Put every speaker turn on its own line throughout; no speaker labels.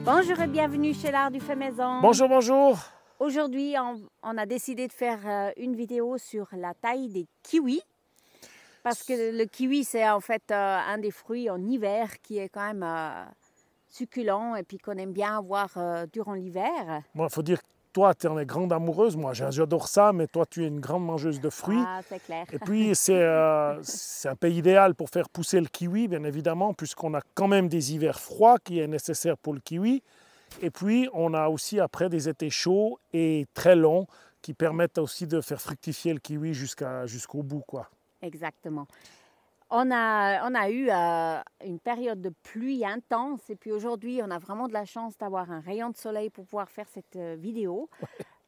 Bonjour et bienvenue chez l'Art du Fait Maison.
Bonjour, bonjour.
Aujourd'hui, on a décidé de faire une vidéo sur la taille des kiwis. Parce que le kiwi, c'est en fait un des fruits en hiver qui est quand même succulent et puis qu'on aime bien avoir durant l'hiver.
Moi, il faut dire que toi, tu es une grande amoureuse. Moi, j'adore ça, mais toi, tu es une grande mangeuse de fruits.
Ah, c'est clair.
Et puis, c'est un pays idéal pour faire pousser le kiwi, bien évidemment, puisqu'on a quand même des hivers froids qui est nécessaire pour le kiwi. Et puis, on a aussi après des étés chauds et très longs qui permettent aussi de faire fructifier le kiwi jusqu'au bout, quoi.
Exactement. On a eu une période de pluie intense et puis aujourd'hui, on a vraiment de la chance d'avoir un rayon de soleil pour pouvoir faire cette vidéo.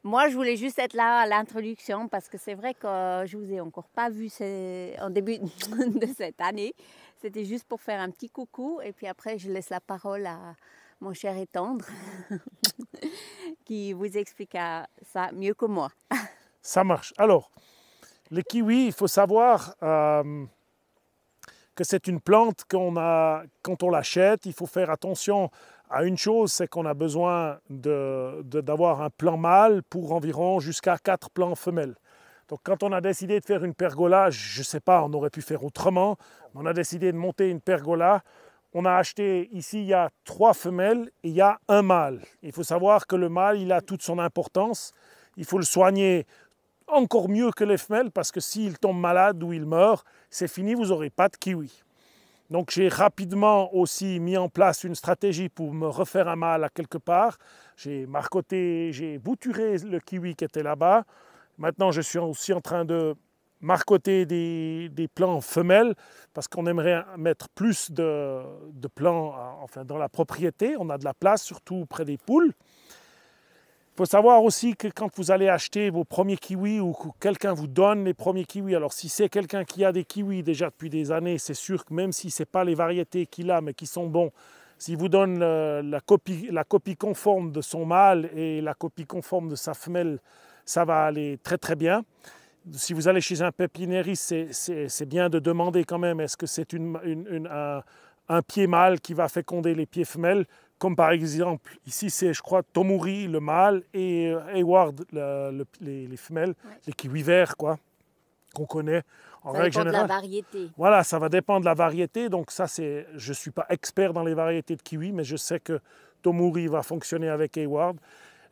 Moi, je voulais juste être là à l'introduction parce que c'est vrai que je ne vous ai encore pas vu en début de cette année. C'était juste pour faire un petit coucou et puis après, je laisse la parole à mon cher et tendre qui vous expliquera ça mieux que moi.
Ça marche. Alors, les kiwis, il faut savoir que c'est une plante quand on l'achète, il faut faire attention à une chose, c'est qu'on a besoin d'avoir un plant mâle pour environ jusqu'à 4 plants femelles. Donc quand on a décidé de faire une pergola, je ne sais pas, on aurait pu faire autrement, on a décidé de monter une pergola. On a acheté, ici il y a 3 femelles et il y a un mâle. Il faut savoir que le mâle, il a toute son importance. Il faut le soigner encore mieux que les femelles parce que s'il tombe malade ou il meurt, c'est fini, vous n'aurez pas de kiwi. Donc j'ai rapidement aussi mis en place une stratégie pour me refaire un mâle à quelque part. J'ai marcoté, j'ai bouturé le kiwi qui était là-bas. Maintenant je suis aussi en train de marcoter des plants femelles parce qu'on aimerait mettre plus de plants enfin, dans la propriété. On a de la place, surtout près des poules. Il faut savoir aussi que quand vous allez acheter vos premiers kiwis ou que quelqu'un vous donne les premiers kiwis, alors si c'est quelqu'un qui a des kiwis déjà depuis des années, c'est sûr que même si ce n'est pas les variétés qu'il a mais qui sont bons, s'il vous donne la copie conforme de son mâle et la copie conforme de sa femelle, ça va aller très très bien. Si vous allez chez un pépiniériste, c'est bien de demander quand même est-ce que c'est un pied mâle qui va féconder les pieds femelles. Comme par exemple, ici c'est, je crois, Tomuri, le mâle, et Hayward, les femelles, ouais. Les kiwis verts, quoi, qu'on connaît en règle générale. Ça dépend de la variété. Voilà, ça va dépendre de la variété. Donc ça, je ne suis pas expert dans les variétés de kiwis, mais je sais que Tomuri va fonctionner avec Hayward.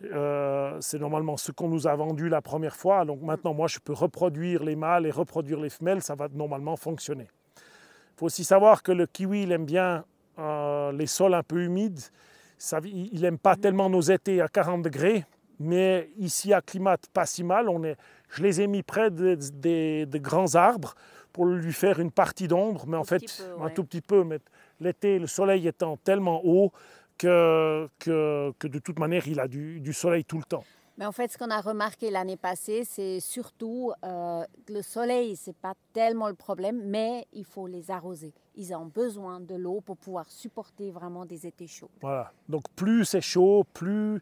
C'est normalement ce qu'on nous a vendu la première fois. Donc maintenant, moi, je peux reproduire les mâles et reproduire les femelles. Ça va normalement fonctionner. Il faut aussi savoir que le kiwi, il aime bien les sols un peu humides. Il n'aime pas tellement nos étés à 40 degrés, mais ici à climat pas si mal. Je les ai mis près de grands arbres pour lui faire une partie d'ombre, mais en fait un tout petit peu. Mais l'été, le soleil étant tellement haut que de toute manière, il a du soleil tout le temps.
Mais en fait, ce qu'on a remarqué l'année passée, c'est surtout le soleil, ce n'est pas tellement le problème, mais il faut les arroser. Ils ont besoin de l'eau pour pouvoir supporter vraiment des étés chauds.
Voilà, donc plus c'est chaud, plus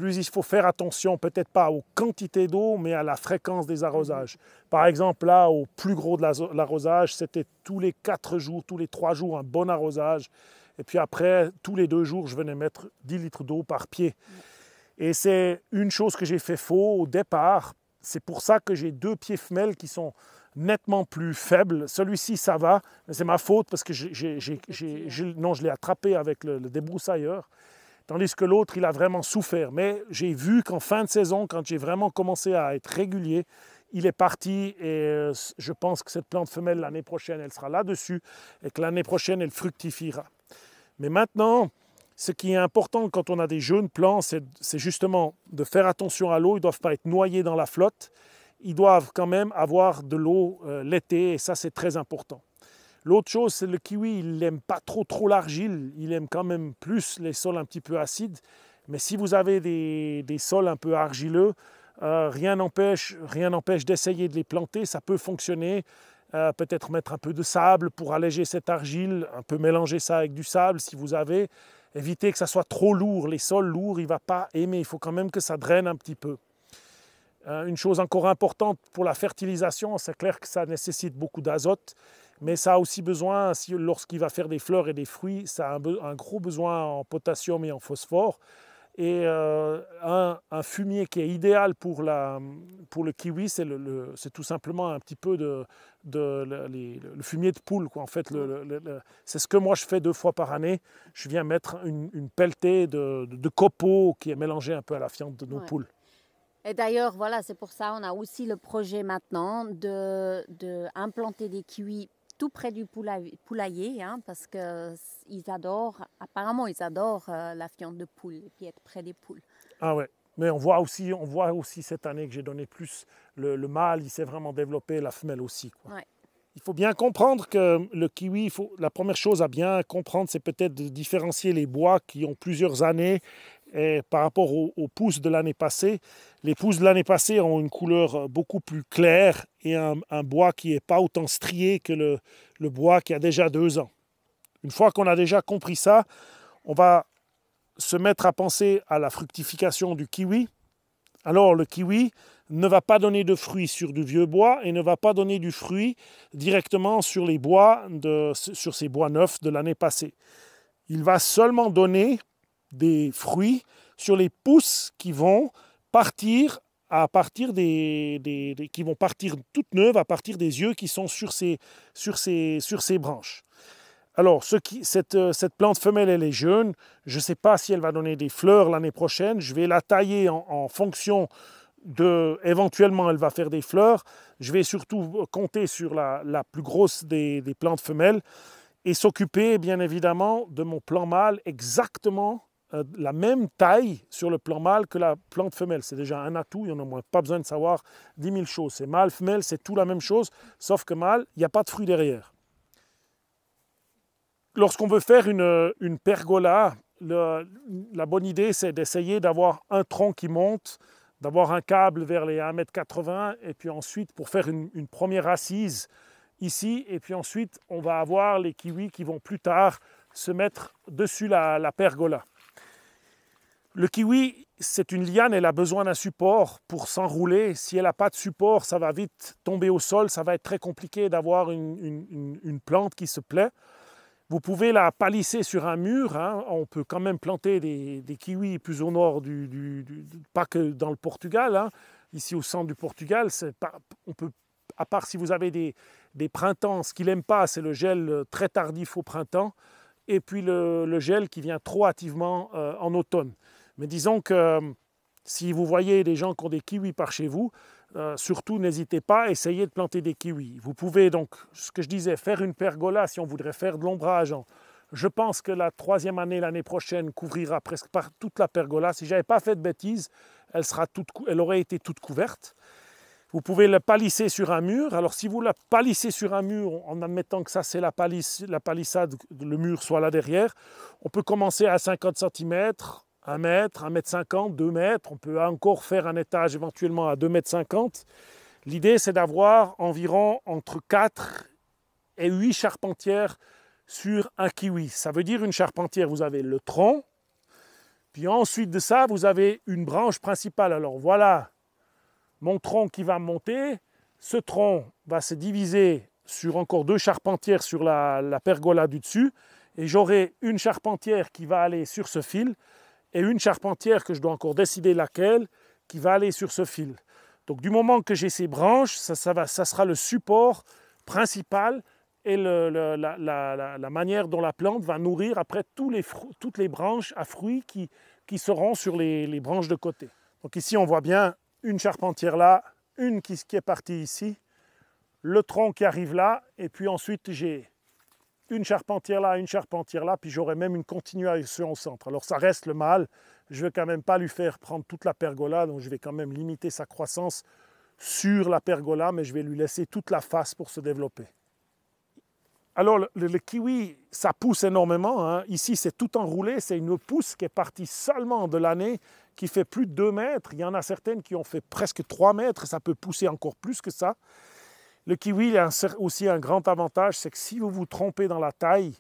il faut faire attention, peut-être pas aux quantités d'eau, mais à la fréquence des arrosages. Par exemple, là, au plus gros de l'arrosage, c'était tous les 4 jours, tous les 3 jours, un bon arrosage. Et puis après, tous les 2 jours, je venais mettre 10 litres d'eau par pied. Et c'est une chose que j'ai fait faux au départ. C'est pour ça que j'ai 2 pieds femelles qui sont nettement plus faibles. Celui-ci, ça va, mais c'est ma faute parce que je l'ai attrapé avec le débroussailleur. Tandis que l'autre, il a vraiment souffert. Mais j'ai vu qu'en fin de saison, quand j'ai vraiment commencé à être régulier, il est parti et je pense que cette plante femelle, l'année prochaine, elle sera là-dessus et que l'année prochaine, elle fructifiera. Mais maintenant, ce qui est important quand on a des jeunes plants, c'est justement de faire attention à l'eau. Ils ne doivent pas être noyés dans la flotte. Ils doivent quand même avoir de l'eau l'été et ça, c'est très important. L'autre chose, c'est le kiwi, il n'aime pas trop l'argile. Il aime quand même plus les sols un petit peu acides. Mais si vous avez des sols un peu argileux, rien n'empêche d'essayer de les planter. Ça peut fonctionner. Peut-être mettre un peu de sable pour alléger cette argile, un peu mélanger ça avec du sable si vous avez. Évitez que ça soit trop lourd. Les sols lourds, il ne va pas aimer. Il faut quand même que ça draine un petit peu. Une chose encore importante pour la fertilisation, c'est clair que ça nécessite beaucoup d'azote. Mais ça a aussi besoin, lorsqu'il va faire des fleurs et des fruits, ça a un gros besoin en potassium et en phosphore. Et un fumier qui est idéal pour le kiwi, c'est tout simplement un petit peu le fumier de poule, quoi. En fait, c'est ce que moi je fais 2 fois par année. Je viens mettre une pelletée de copeaux qui est mélangée un peu à la fiente de nos poules.
Et d'ailleurs, voilà, c'est pour ça qu'on a aussi le projet maintenant d'implanter des kiwis tout près du poulailler, hein, parce qu'ils adorent, apparemment ils adorent la fiente de poule et puis être près des poules.
Ah ouais, mais on voit aussi cette année que j'ai donné plus, le mâle, il s'est vraiment développé, la femelle aussi, quoi.
Ouais.
Il faut bien comprendre que le kiwi, la première chose à bien comprendre, c'est peut-être de différencier les bois qui ont plusieurs années et par rapport aux pousses de l'année passée. Les pousses de l'année passée ont une couleur beaucoup plus claire et un bois qui n'est pas autant strié que le bois qui a déjà 2 ans. Une fois qu'on a déjà compris ça, on va se mettre à penser à la fructification du kiwi. Alors le kiwi ne va pas donner de fruits sur du vieux bois et ne va pas donner du fruit directement sur les bois, sur ces bois neufs de l'année passée. Il va seulement donner des fruits sur les pousses qui vont partir qui vont partir toutes neuves à partir des yeux qui sont sur ces branches. Alors, cette plante femelle, elle est jeune. Je ne sais pas si elle va donner des fleurs l'année prochaine. Je vais la tailler en fonction éventuellement, elle va faire des fleurs. Je vais surtout compter sur la plus grosse des plantes femelles et s'occuper, bien évidemment, de mon plant mâle exactement la même taille sur le plant mâle que la plante femelle. C'est déjà un atout, il n'y en a pas besoin de savoir 10 000 choses. C'est mâle, femelle, c'est tout la même chose, sauf que mâle, il n'y a pas de fruit derrière. Lorsqu'on veut faire une pergola, la bonne idée, c'est d'essayer d'avoir un tronc qui monte, d'avoir un câble vers les 1,80 m, et puis ensuite, pour faire une première assise ici, et puis ensuite, on va avoir les kiwis qui vont plus tard se mettre dessus la pergola. Le kiwi, c'est une liane, elle a besoin d'un support pour s'enrouler. Si elle n'a pas de support, ça va vite tomber au sol, ça va être très compliqué d'avoir une plante qui se plaît. Vous pouvez la palisser sur un mur, hein. On peut quand même planter des kiwis plus au nord, pas que dans le Portugal, hein. Ici au centre du Portugal, on peut, à part si vous avez des printemps, ce qu'il n'aime pas, c'est le gel très tardif au printemps, et puis le gel qui vient trop hâtivement en automne. Mais disons que si vous voyez des gens qui ont des kiwis par chez vous, surtout n'hésitez pas à essayer de planter des kiwis. Vous pouvez donc, ce que je disais, faire une pergola si on voudrait faire de l'ombrage. Je pense que la 3e année, l'année prochaine, couvrira presque toute la pergola. Si je n'avais pas fait de bêtises, elle aurait été toute couverte. Vous pouvez la palisser sur un mur. Alors si vous la palissez sur un mur, en admettant que ça c'est la palissade, le mur soit là derrière, on peut commencer à 50 cm, 1 mètre, 1,50 m, 2 mètres. On peut encore faire un étage éventuellement à 2,50 m. L'idée, c'est d'avoir environ entre 4 et 8 charpentières sur un kiwi. Ça veut dire une charpentière, vous avez le tronc, puis ensuite de ça, vous avez une branche principale. Alors voilà mon tronc qui va monter. Ce tronc va se diviser sur encore 2 charpentières sur la pergola du dessus. Et j'aurai une charpentière qui va aller sur ce fil et une charpentière que je dois encore décider laquelle qui va aller sur ce fil. Donc du moment que j'ai ces branches, ça sera le support principal et la manière dont la plante va nourrir après toutes les branches à fruits qui seront sur les branches de côté. Donc ici on voit bien une charpentière là, une qui est partie ici, le tronc qui arrive là, et puis ensuite j'ai une charpentière là, puis j'aurai même une continuation au centre. Alors ça reste le mâle, je ne vais quand même pas lui faire prendre toute la pergola, donc je vais quand même limiter sa croissance sur la pergola, mais je vais lui laisser toute la face pour se développer. Alors le kiwi, ça pousse énormément, hein. Ici c'est tout enroulé, c'est une pousse qui est partie seulement de l'année, qui fait plus de 2 mètres, il y en a certaines qui ont fait presque 3 mètres, ça peut pousser encore plus que ça. Le kiwi a aussi un grand avantage, c'est que si vous vous trompez dans la taille,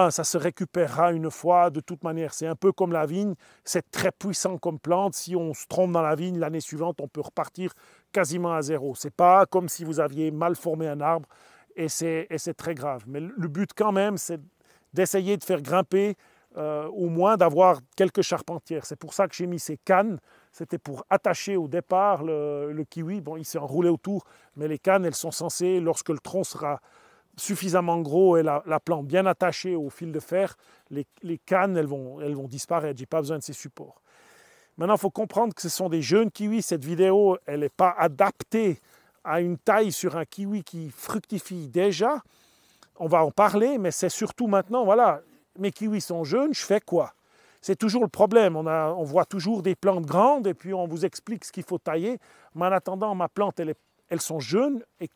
ça se récupérera une fois de toute manière. C'est un peu comme la vigne, c'est très puissant comme plante. Si on se trompe dans la vigne, l'année suivante, on peut repartir quasiment à zéro. Ce n'est pas comme si vous aviez mal formé un arbre et c'est très grave. Mais le but quand même, c'est d'essayer de faire grimper, au moins d'avoir quelques charpentières. C'est pour ça que j'ai mis ces cannes. C'était pour attacher au départ le kiwi. Bon, il s'est enroulé autour, mais les cannes, elles sont censées, lorsque le tronc sera suffisamment gros et la plante bien attachée au fil de fer, les cannes, elles vont disparaître. Je n'ai pas besoin de ces supports. Maintenant, il faut comprendre que ce sont des jeunes kiwis. Cette vidéo, elle n'est pas adaptée à une taille sur un kiwi qui fructifie déjà. On va en parler, mais c'est surtout maintenant, voilà, mes kiwis sont jeunes, je fais quoi? C'est toujours le problème. On voit toujours des plantes grandes et puis on vous explique ce qu'il faut tailler. Mais en attendant, ma plante, elles sont jeunes. Et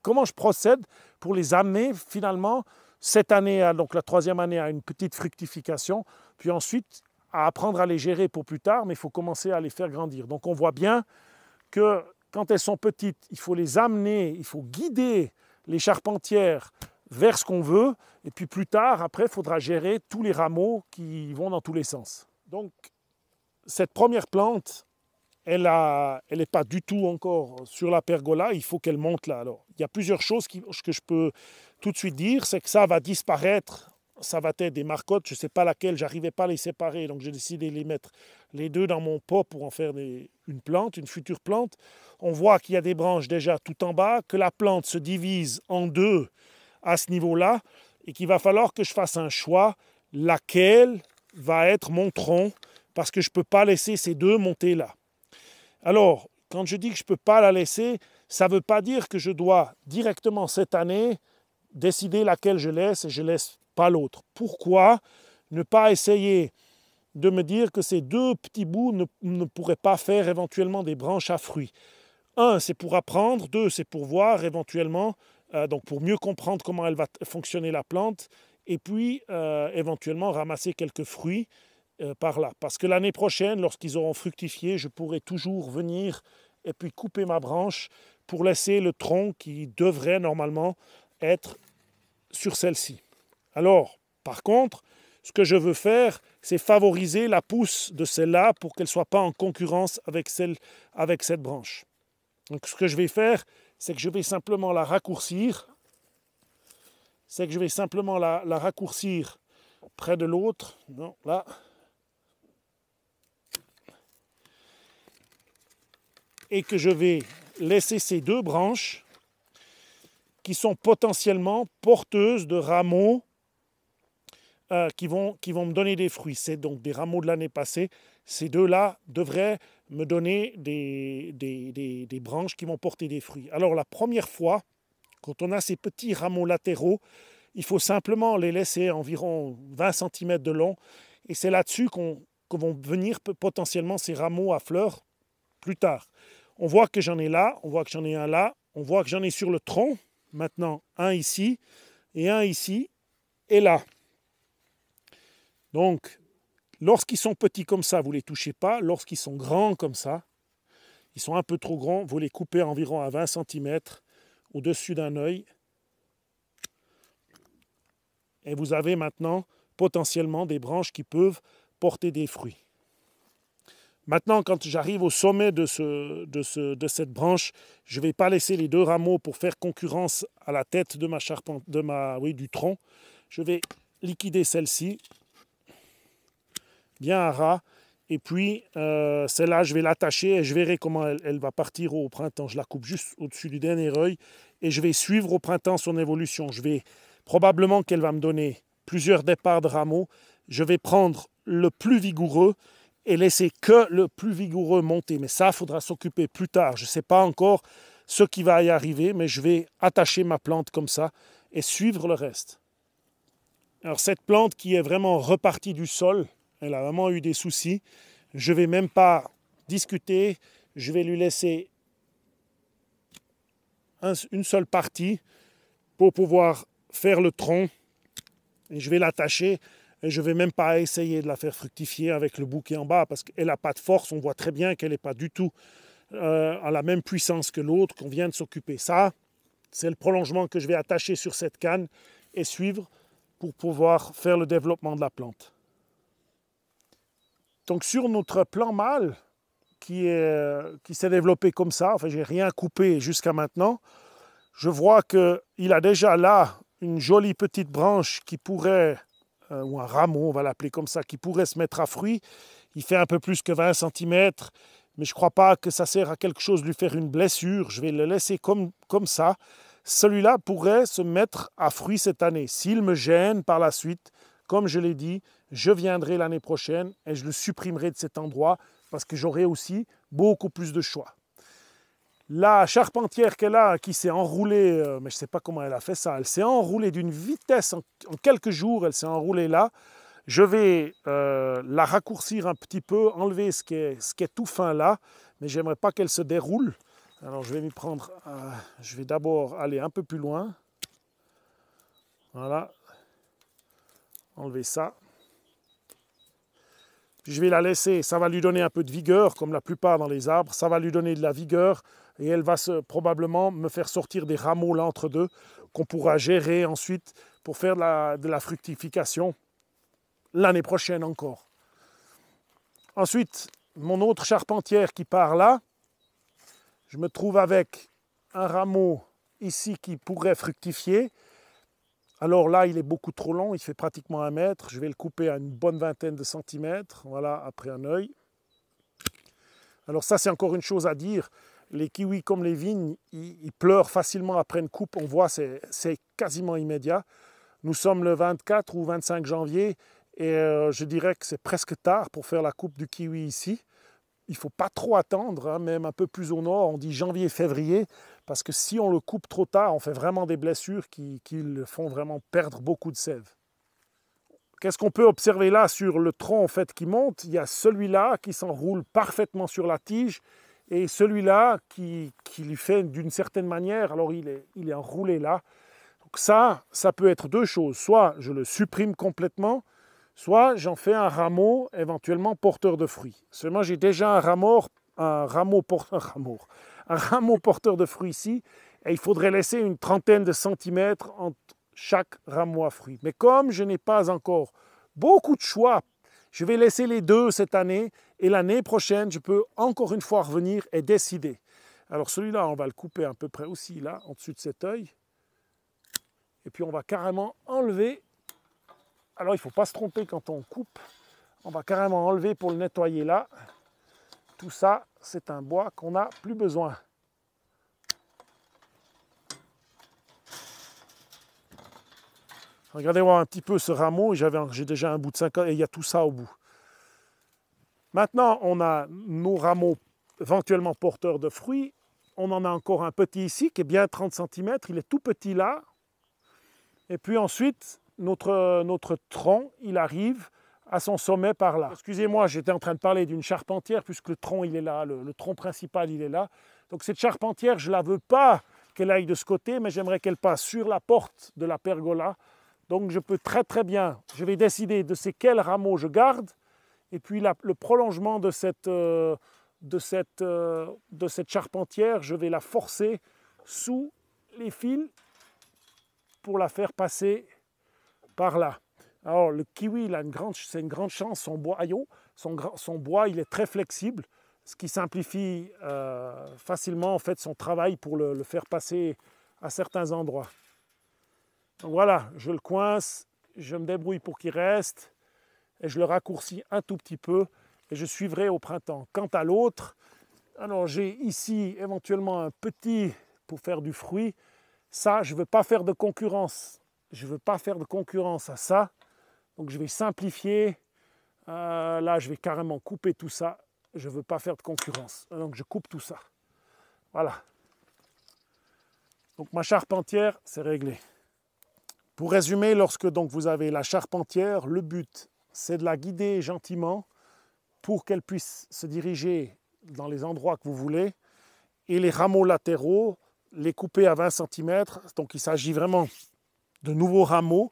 comment je procède pour les amener finalement cette année, donc la 3e année, à une petite fructification, puis ensuite à apprendre à les gérer pour plus tard, mais il faut commencer à les faire grandir. Donc on voit bien que quand elles sont petites, il faut les amener, il faut guider les charpentières vers ce qu'on veut, et puis plus tard, après, il faudra gérer tous les rameaux qui vont dans tous les sens. Donc, cette première plante, elle n'est pas du tout encore sur la pergola, il faut qu'elle monte là. Alors, il y a plusieurs choses que je peux tout de suite dire, c'est que ça va disparaître, ça va être des marcottes, je ne sais pas laquelle, j'arrivais pas à les séparer, donc j'ai décidé de les mettre les deux dans mon pot pour en faire une plante, une future plante. On voit qu'il y a des branches déjà tout en bas, que la plante se divise en deux à ce niveau-là, et qu'il va falloir que je fasse un choix, laquelle va être mon tronc, parce que je ne peux pas laisser ces deux monter là. Alors, quand je dis que je ne peux pas la laisser, ça ne veut pas dire que je dois directement cette année décider laquelle je laisse et je ne laisse pas l'autre. Pourquoi ne pas essayer de me dire que ces deux petits bouts ne pourraient pas faire éventuellement des branches à fruits? Un, c'est pour apprendre. Deux, c'est pour voir éventuellement, donc pour mieux comprendre comment elle va fonctionner la plante, et puis éventuellement ramasser quelques fruits par là. Parce que l'année prochaine, lorsqu'ils auront fructifié, je pourrai toujours venir et puis couper ma branche pour laisser le tronc qui devrait normalement être sur celle-ci. Alors, par contre, ce que je veux faire, c'est favoriser la pousse de celle-là pour qu'elle ne soit pas en concurrence avec cette branche. Donc ce que je vais faire, c'est que je vais simplement la raccourcir. Près de l'autre. Non, là. Et que je vais laisser ces deux branches qui sont potentiellement porteuses de rameaux qui vont me donner des fruits. C'est donc des rameaux de l'année passée. Ces deux-là devraient me donner des branches qui vont porter des fruits. Alors la première fois, quand on a ces petits rameaux latéraux, il faut simplement les laisser environ 20 cm de long. Et c'est là-dessus qu'on vont venir potentiellement ces rameaux à fleurs plus tard. On voit que j'en ai là, on voit que j'en ai un là, on voit que j'en ai sur le tronc. Maintenant, un ici, et un ici, et là. Donc, lorsqu'ils sont petits comme ça, vous ne les touchez pas. Lorsqu'ils sont grands comme ça, ils sont un peu trop grands, vous les coupez environ à 20 cm au-dessus d'un œil. Et vous avez maintenant potentiellement des branches qui peuvent porter des fruits. Maintenant, quand j'arrive au sommet de cette branche, je ne vais pas laisser les deux rameaux pour faire concurrence à la tête de du tronc. Je vais liquider celle-ci, bien à ras, et puis celle-là, je vais l'attacher et je verrai comment elle va partir au printemps. Je la coupe juste au-dessus du dernier œil et je vais suivre au printemps son évolution. Probablement qu'elle va me donner plusieurs départs de rameaux. Je vais prendre le plus vigoureux et laisser que le plus vigoureux monter. Mais ça, il faudra s'occuper plus tard. Je ne sais pas encore ce qui va y arriver, mais je vais attacher ma plante comme ça et suivre le reste. Alors cette plante qui est vraiment repartie du sol, elle a vraiment eu des soucis. Je ne vais même pas discuter. Je vais lui laisser une seule partie pour pouvoir faire le tronc. Et je vais l'attacher. Et je ne vais même pas essayer de la faire fructifier avec le bouquet en bas parce qu'elle n'a pas de force. On voit très bien qu'elle n'est pas du tout à la même puissance que l'autre qu'on vient de s'occuper. Ça, c'est le prolongement que je vais attacher sur cette canne et suivre pour pouvoir faire le développement de la plante. Donc sur notre plan mâle qui s'est développé comme ça, enfin j'ai rien coupé jusqu'à maintenant, Je vois qu'il a déjà là une jolie petite branche qui pourrait, ou un rameau, on va l'appeler comme ça, qui pourrait se mettre à fruit. Il fait un peu plus que 20 cm, mais je ne crois pas que ça sert à quelque chose de lui faire une blessure. Je vais le laisser comme ça. Celui-là pourrait se mettre à fruit cette année. S'il me gêne par la suite, comme je l'ai dit, je viendrai l'année prochaine et je le supprimerai de cet endroit parce que j'aurai aussi beaucoup plus de choix. La charpentière qu'elle a, qui s'est enroulée, mais je ne sais pas comment elle a fait ça, elle s'est enroulée d'une vitesse en quelques jours, elle s'est enroulée là. Je vais la raccourcir un petit peu, enlever ce qui est tout fin là, mais j'aimerais pas qu'elle se déroule. Alors je vais m'y prendre, je vais d'abord aller un peu plus loin. Voilà, enlever ça. Puis je vais la laisser, ça va lui donner un peu de vigueur, comme la plupart dans les arbres, ça va lui donner de la vigueur et elle va probablement me faire sortir des rameaux là entre deux qu'on pourra gérer ensuite pour faire de la fructification l'année prochaine encore. Ensuite, mon autre charpentière qui part là, je me trouve avec un rameau ici qui pourrait fructifier. Alors là, il est beaucoup trop long, il fait pratiquement 1 mètre. Je vais le couper à une bonne vingtaine de centimètres, voilà, après un œil. Alors ça, c'est encore une chose à dire. Les kiwis comme les vignes, ils pleurent facilement après une coupe. On voit, c'est quasiment immédiat. Nous sommes le 24 ou 25 janvier et je dirais que c'est presque tard pour faire la coupe du kiwi ici. Il ne faut pas trop attendre, hein, même un peu plus au nord, on dit janvier-février, parce que si on le coupe trop tard, on fait vraiment des blessures qui le font vraiment perdre beaucoup de sève. Qu'est-ce qu'on peut observer là sur le tronc en fait, qui monte? Il y a celui-là qui s'enroule parfaitement sur la tige et celui-là qui lui fait d'une certaine manière, alors il est enroulé là. Donc ça peut être deux choses. Soit je le supprime complètement, soit j'en fais un rameau éventuellement porteur de fruits. Seulement j'ai déjà un rameau porteur de fruits ici et il faudrait laisser une trentaine de centimètres entre chaque rameau à fruits. Mais comme je n'ai pas encore beaucoup de choix, je vais laisser les deux cette année et l'année prochaine, je peux encore une fois revenir et décider. Alors celui-là, on va le couper à peu près aussi là, en dessus de cet œil. Et puis on va carrément enlever. Alors il ne faut pas se tromper quand on coupe. On va carrément enlever pour le nettoyer là. Tout ça, c'est un bois qu'on n'a plus besoin. Regardez voir un petit peu ce rameau, j'ai déjà un bout de 50 et il y a tout ça au bout. Maintenant, on a nos rameaux éventuellement porteurs de fruits. On en a encore un petit ici qui est bien 30 cm, il est tout petit là. Et puis ensuite, notre tronc, il arrive à son sommet par là. Excusez-moi, j'étais en train de parler d'une charpentière puisque le tronc, il est là, le tronc principal, il est là. Donc cette charpentière, je ne la veux pas qu'elle aille de ce côté, mais j'aimerais qu'elle passe sur la porte de la pergola. Donc je peux très bien, je vais décider de quels rameaux je garde et puis le prolongement de cette charpentière, je vais la forcer sous les fils pour la faire passer par là. Alors le kiwi, c'est une grande chance, son boyau, son bois, il est très flexible, ce qui simplifie facilement en fait son travail pour le faire passer à certains endroits. Donc voilà, je le coince, je me débrouille pour qu'il reste et je le raccourcis un tout petit peu et je suivrai au printemps. Quant à l'autre, alors j'ai ici éventuellement un petit pour faire du fruit. Ça, je ne veux pas faire de concurrence. Je ne veux pas faire de concurrence à ça. Donc je vais simplifier. Là, je vais carrément couper tout ça. Je ne veux pas faire de concurrence. Donc je coupe tout ça. Voilà. Donc ma charpentière, c'est réglé. Pour résumer, lorsque donc vous avez la charpentière, le but, c'est de la guider gentiment pour qu'elle puisse se diriger dans les endroits que vous voulez. Et les rameaux latéraux, les couper à 20 cm. Donc il s'agit vraiment de nouveaux rameaux,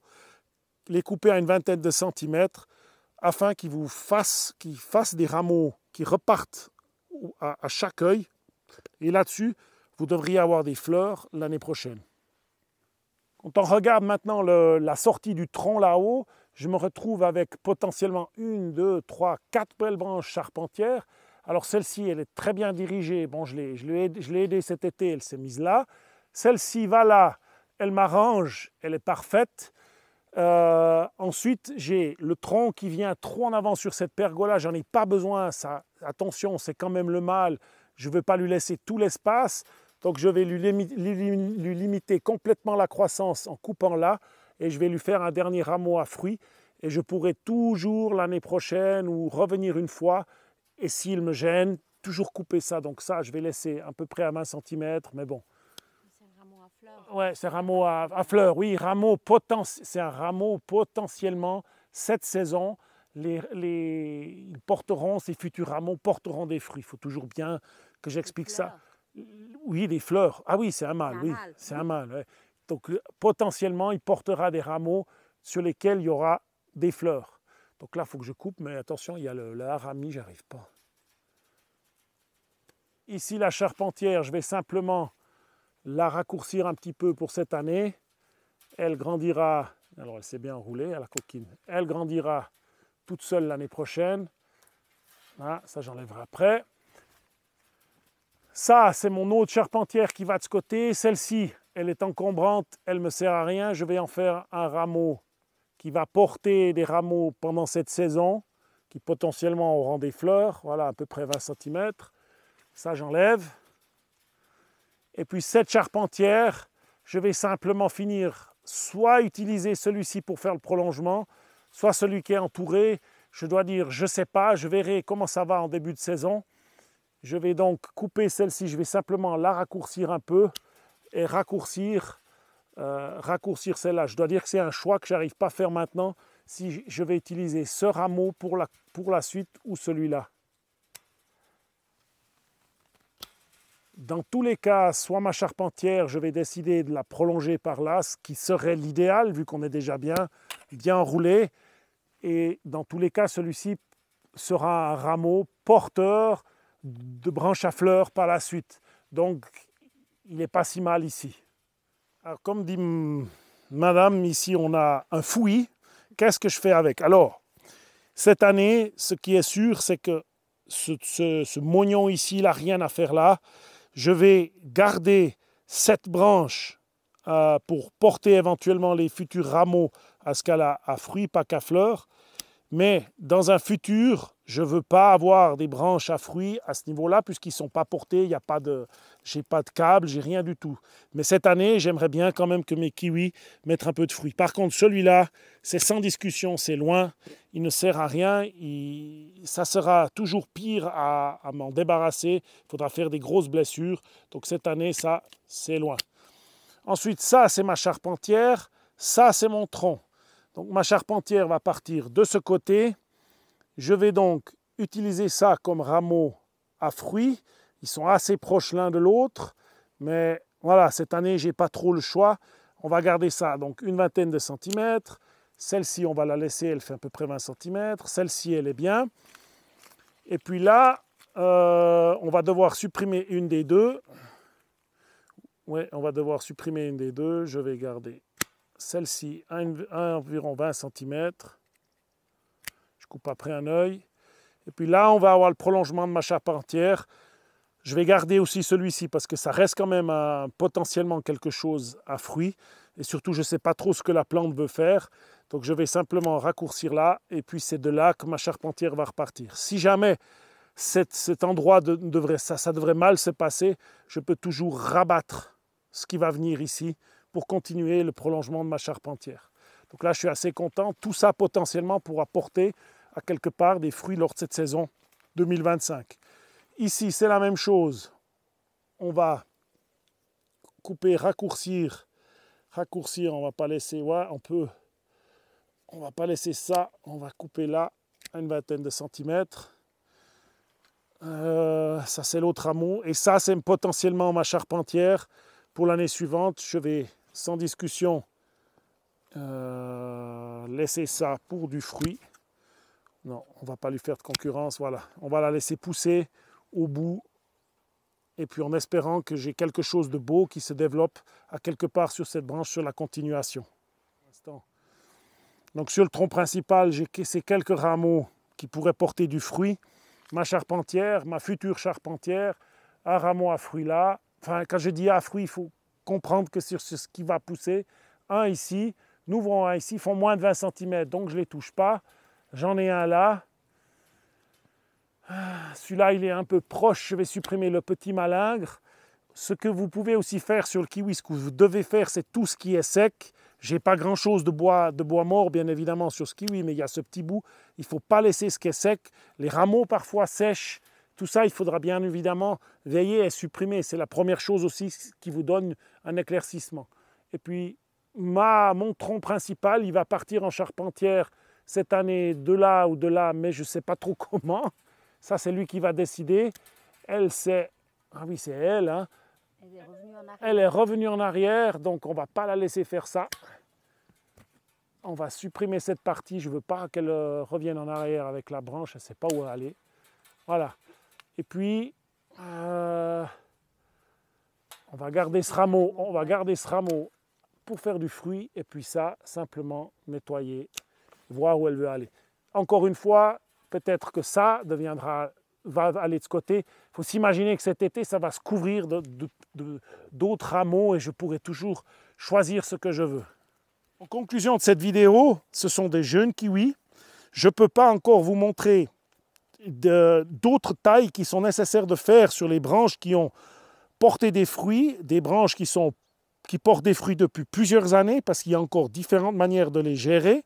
les couper à une vingtaine de centimètres afin qu'ils fassent des rameaux qui repartent à chaque œil. Et là-dessus, vous devriez avoir des fleurs l'année prochaine. Quand on regarde maintenant la sortie du tronc là-haut, je me retrouve avec potentiellement 1, 2, 3, 4 belles branches charpentières. Alors celle-ci, elle est très bien dirigée. Bon, je l'ai aidée cet été, elle s'est mise là. Celle-ci va là, elle m'arrange, elle est parfaite. Ensuite, j'ai le tronc qui vient trop en avant sur cette pergola, j'en ai pas besoin. Ça, attention, c'est quand même le mâle, je ne veux pas lui laisser tout l'espace. Donc je vais lui limiter complètement la croissance en coupant là et je vais lui faire un dernier rameau à fruits. Et je pourrai toujours l'année prochaine ou revenir une fois et s'il me gêne, toujours couper ça. Donc ça, je vais laisser à peu près à 20 cm, mais bon.
C'est un rameau à fleurs.
Ouais, c'est un rameau à fleurs, oui. C'est un rameau potentiellement, cette saison, ils porteront, ces futurs rameaux porteront des fruits. Il faut toujours bien que j'explique ça. Oui, des fleurs. Ah oui, c'est un mâle, oui. C'est un mâle. Ouais. Donc potentiellement, il portera des rameaux sur lesquels il y aura des fleurs. Donc là, il faut que je coupe, mais attention, il y a le harami, j'y arrive pas. Ici, la charpentière, je vais simplement la raccourcir un petit peu pour cette année. Elle grandira, alors elle s'est bien enroulée à la coquine, elle grandira toute seule l'année prochaine. Voilà, ça j'enlèverai après. Ça, c'est mon autre charpentière qui va de ce côté. Celle-ci, elle est encombrante, elle ne me sert à rien. Je vais en faire un rameau qui va porter des rameaux pendant cette saison, qui potentiellement auront des fleurs, voilà, à peu près 20 cm. Ça, j'enlève. Et puis cette charpentière, je vais simplement finir, soit utiliser celui-ci pour faire le prolongement, soit celui qui est entouré. Je dois dire, je ne sais pas, je verrai comment ça va en début de saison. Je vais donc couper celle-ci, je vais simplement la raccourcir un peu et raccourcir celle-là. Je dois dire que c'est un choix que je n'arrive pas à faire maintenant, si je vais utiliser ce rameau pour la suite ou celui-là. Dans tous les cas, soit ma charpentière, je vais décider de la prolonger par là, ce qui serait l'idéal, vu qu'on est déjà bien enroulé. Et dans tous les cas, celui-ci sera un rameau porteur de branches à fleurs par la suite. Donc, il n'est pas si mal ici. Alors, comme dit madame, ici, on a un fouillis. Qu'est-ce que je fais avec? Alors, cette année, ce qui est sûr, c'est que ce mognon ici, il n'a rien à faire là. Je vais garder cette branche pour porter éventuellement les futurs rameaux à ce qu'elle a à fruits, pas qu'à fleurs. Mais dans un futur, je ne veux pas avoir des branches à fruits à ce niveau-là, puisqu'ils ne sont pas portés, je n'ai pas de câble, j'ai rien du tout. Mais cette année, j'aimerais bien quand même que mes kiwis mettent un peu de fruits. Par contre, celui-là, c'est sans discussion, c'est loin, il ne sert à rien, ça sera toujours pire à m'en débarrasser, il faudra faire des grosses blessures. Donc cette année, ça, c'est loin. Ensuite, ça, c'est ma charpentière, ça, c'est mon tronc. Donc ma charpentière va partir de ce côté. Je vais donc utiliser ça comme rameau à fruits. Ils sont assez proches l'un de l'autre. Mais voilà, cette année, je n'ai pas trop le choix. On va garder ça, donc une vingtaine de centimètres. Celle-ci, on va la laisser, elle fait à peu près 20 cm. Celle-ci, elle est bien. Et puis là, on va devoir supprimer une des deux. Oui, on va devoir supprimer une des deux. Je vais garder celle-ci à environ 20 cm. Je coupe après un œil. Et puis là, on va avoir le prolongement de ma charpentière. Je vais garder aussi celui-ci parce que ça reste quand même potentiellement quelque chose à fruits. Et surtout, je ne sais pas trop ce que la plante veut faire. Donc, je vais simplement raccourcir là. Et puis, c'est de là que ma charpentière va repartir. Si jamais cet endroit ça devrait mal se passer, je peux toujours rabattre ce qui va venir ici pour continuer le prolongement de ma charpentière. Donc là, je suis assez content. Tout ça, potentiellement, pourra porter à quelque part des fruits lors de cette saison 2025. Ici, c'est la même chose. On va couper, raccourcir. On va pas laisser, ouais, on va pas laisser ça. On va couper là à une vingtaine de centimètres. Ça, c'est l'autre rameau. Et ça, c'est potentiellement ma charpentière. Pour l'année suivante, je vais, sans discussion, laisser ça pour du fruit. Non, on ne va pas lui faire de concurrence. Voilà, on va la laisser pousser au bout. Et puis en espérant que j'ai quelque chose de beau qui se développe à quelque part sur cette branche, sur la continuation. Donc sur le tronc principal, j'ai ces quelques rameaux qui pourraient porter du fruit. Ma charpentière, ma future charpentière, un rameau à fruits là. Enfin, quand je dis à fruits, il faut comprendre que sur ce qui va pousser. Un ici, nous ouvrons un ici, ils font moins de 20 cm, donc je ne les touche pas. J'en ai un là. Celui-là, il est un peu proche, je vais supprimer le petit malingre. Ce que vous pouvez aussi faire sur le kiwi, ce que vous devez faire, c'est tout ce qui est sec. Je n'ai pas grand-chose de bois mort, bien évidemment, sur ce kiwi, mais il y a ce petit bout. Il ne faut pas laisser ce qui est sec. Les rameaux, parfois, sèchent. Tout ça, il faudra bien évidemment veiller et supprimer. C'est la première chose aussi qui vous donne un éclaircissement. Et puis, mon tronc principal, il va partir en charpentière cette année de là ou de là, mais je ne sais pas trop comment. Ça, c'est lui qui va décider. Elle, c'est... Ah oui, c'est elle, hein. Elle est revenue en arrière, donc on ne va pas la laisser faire ça. On va supprimer cette partie. Je ne veux pas qu'elle revienne en arrière avec la branche. Elle ne sait pas où aller. Voilà. Et puis, on va garder ce rameau. On va garder ce rameau pour faire du fruit. Et puis ça, simplement nettoyer, voir où elle veut aller. Encore une fois, peut-être que ça va aller de ce côté. Il faut s'imaginer que cet été, ça va se couvrir d'autres rameaux et je pourrai toujours choisir ce que je veux. En conclusion de cette vidéo, ce sont des jeunes kiwis. Je ne peux pas encore vous montrer d'autres tailles qui sont nécessaires de faire sur les branches qui ont porté des fruits, des branches qui portent des fruits depuis plusieurs années parce qu'il y a encore différentes manières de les gérer.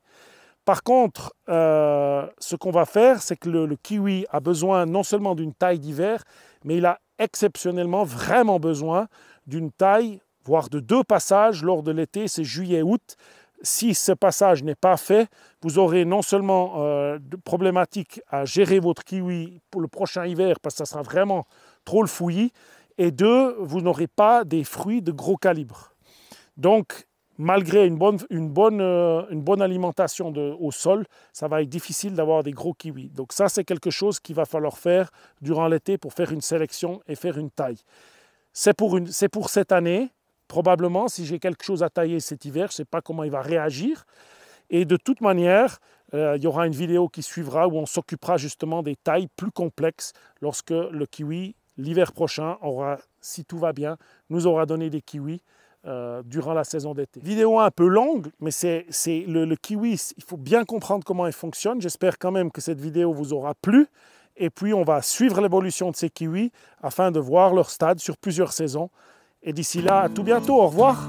Par contre, ce qu'on va faire, c'est que le kiwi a besoin non seulement d'une taille d'hiver, mais il a exceptionnellement vraiment besoin d'une taille, voire de 2 passages lors de l'été, c'est juillet-août. Si ce passage n'est pas fait, vous aurez non seulement de problématiques à gérer votre kiwi pour le prochain hiver, parce que ça sera vraiment trop le fouillis, et 2, vous n'aurez pas des fruits de gros calibre. Donc, malgré une bonne alimentation au sol, ça va être difficile d'avoir des gros kiwis. Donc ça, c'est quelque chose qu'il va falloir faire durant l'été pour faire une sélection et faire une taille. C'est pour cette année, probablement, si j'ai quelque chose à tailler cet hiver, je ne sais pas comment il va réagir. Et de toute manière, il y aura une vidéo qui suivra où on s'occupera justement des tailles plus complexes lorsque le kiwi, l'hiver prochain, si tout va bien, nous aura donné des kiwis durant la saison d'été. Vidéo un peu longue, mais c'est le kiwi, il faut bien comprendre comment il fonctionne. J'espère quand même que cette vidéo vous aura plu. Et puis on va suivre l'évolution de ces kiwis afin de voir leur stade sur plusieurs saisons. Et d'ici là, à tout bientôt, au revoir.